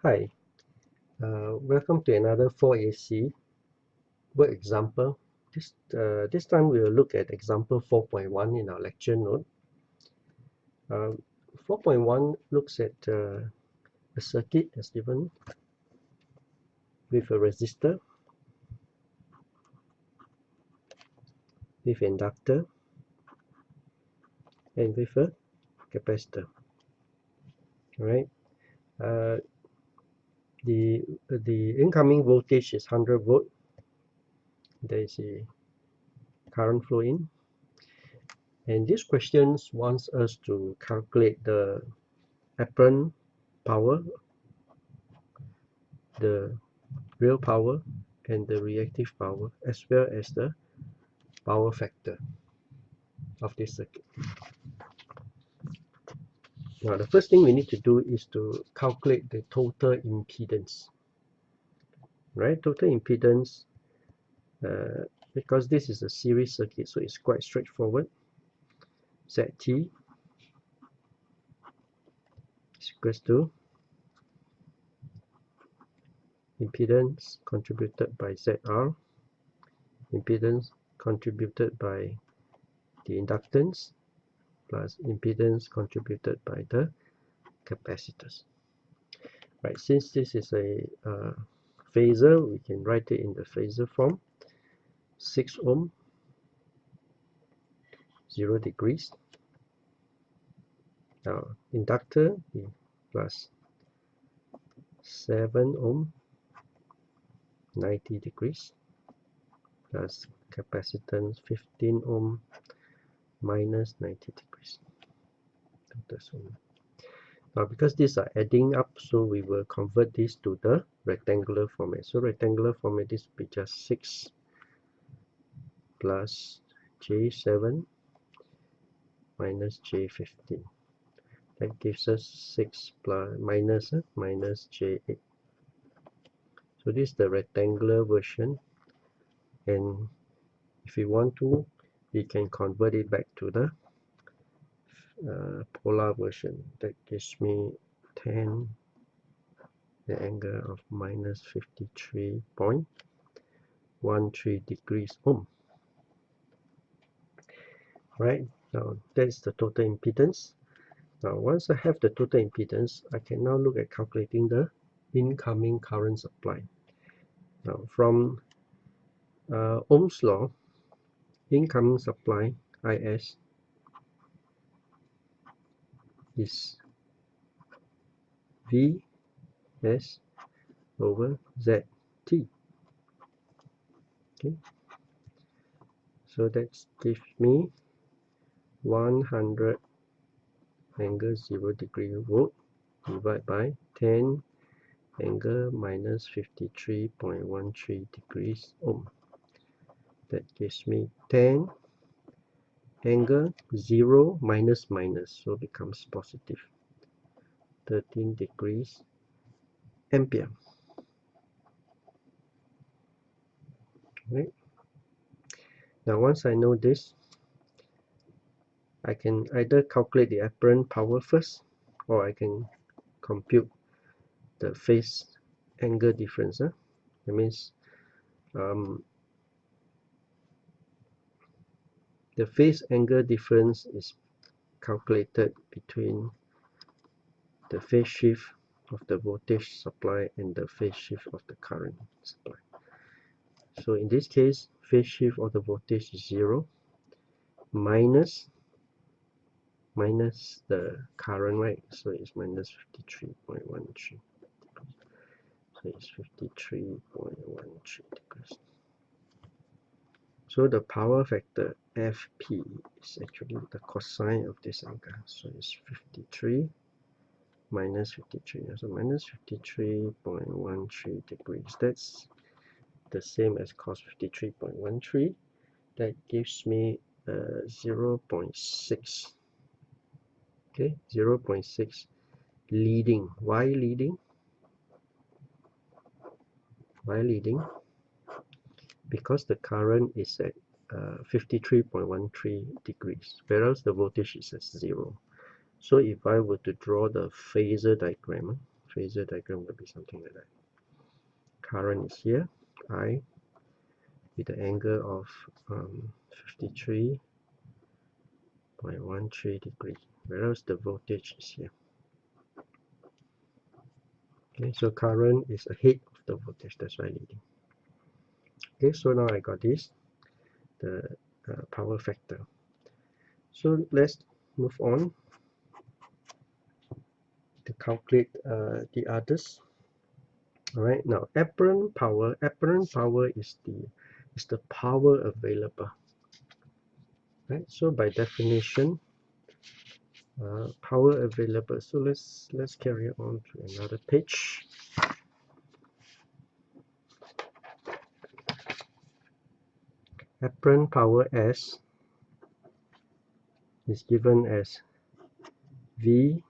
Hi, welcome to another 4AC word example. This time we will look at example 4.1 in our lecture note. 4.1 looks at a circuit as given with a resistor, with inductor, and with a capacitor. All right. The incoming voltage is 100 volt. There is a current flow in, and this question wants us to calculate the apparent power, the real power, and the reactive power, as well as the power factor of this circuit. Now the first thing we need to do is to calculate the total impedance. Right, total impedance, because this is a series circuit, so it's quite straightforward. ZT is equals to impedance contributed by ZR, impedance contributed by the inductance, plus impedance contributed by the capacitors. Right, since this is a phasor, we can write it in the phasor form. 6 ohm, 0 degrees. Now inductor plus 7 ohm, 90 degrees, plus capacitance 15 ohm minus 90 degrees. Now because these are adding up, so we will convert this to the rectangular format. So rectangular format, this will be just 6 plus J7 minus J15. That gives us 6 plus minus J8. So this is the rectangular version, and if we want to, we can convert it back to the polar version. That gives me 10 the angle of minus 53.13 degrees ohm. Right, now that's the total impedance. Now once I have the total impedance, I can now look at calculating the incoming current supply. Now from Ohm's law, incoming supply IS is Vs over Zt. Okay, so that gives me 100 angle 0 degree volt divided by 10 angle minus 53.13 degrees ohm. That gives me 10 angle 0 minus minus, so becomes positive 13 degrees ampere. Right, now once I know this, I can either calculate the apparent power first, or I can compute the phase angle difference. That means the phase angle difference is calculated between the phase shift of the voltage supply and the phase shift of the current supply. So in this case, phase shift of the voltage is 0 minus the current, right? So it's minus 53.13. So it's 53.13 degrees. So the power factor Fp is actually the cosine of this angle. So it's 53 minus 53. So minus 53.13 degrees. That's the same as cos 53.13. That gives me 0.6. Okay, 0.6 leading. Why leading? Why leading? Because the current is at 53.13 degrees, whereas the voltage is at 0. So if I were to draw the phasor diagram, phasor diagram will be something like that. Current is here, I, with the angle of 53.13 degrees, whereas the voltage is here. Okay, so current is ahead of the voltage, that's why leading. Okay, so now I got this, the power factor. So let's move on to calculate the others. All right, now apparent power is the power available. Right, so by definition, power available. So let's carry on to another page. Apparent power S is given as V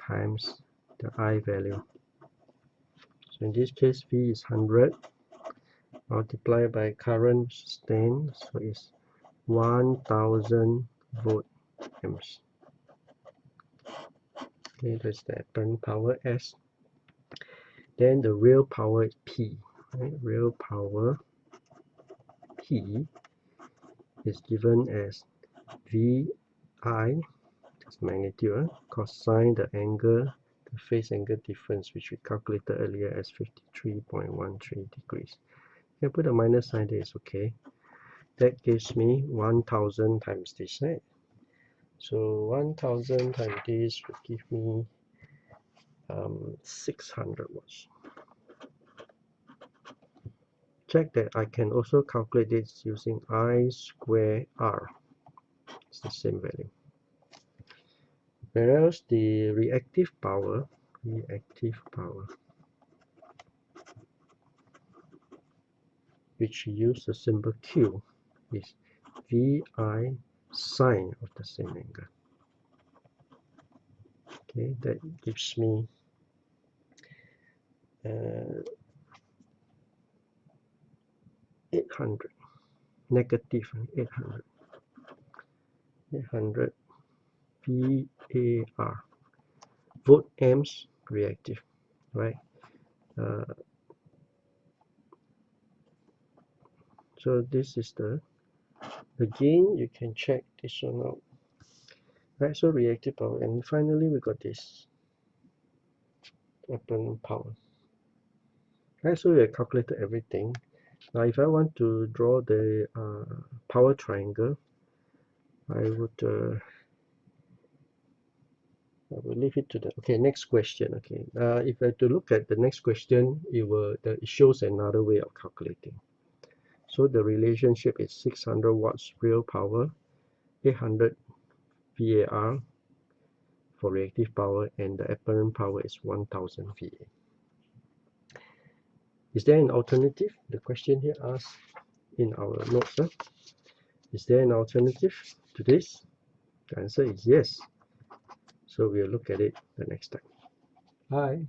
times the I value. So in this case, V is 100 multiplied by current 10, so it's 1000 volt amps. Okay, that's the apparent power S. Then the real power is P. Right? Real power P is given as VI, that's magnitude, cosine the angle, the phase angle difference, which we calculated earlier as 53.13 degrees. You put a minus sign there, is okay. That gives me 1000 times this, right? So 1000 times this would give me 600 watts. Check that I can also calculate this using I square R. It's the same value. Whereas the reactive power, which use the symbol Q, is VI sine of the same angle. Okay, that gives me 800, negative 800 VAR, volt amps reactive, right? So this is the, again you can check this one out, right? So reactive power, and finally we got this apparent power, right? So we have calculated everything. Now if I want to draw the power triangle, I will leave it to the, okay, next question. Okay, if I have to look at the next question, it shows another way of calculating. So the relationship is 600 watts real power, 800 VAR for reactive power, and the apparent power is 1000 VA. Is there an alternative? The question here asks in our notes. Is there an alternative to this? The answer is yes. So we'll look at it the next time. Bye.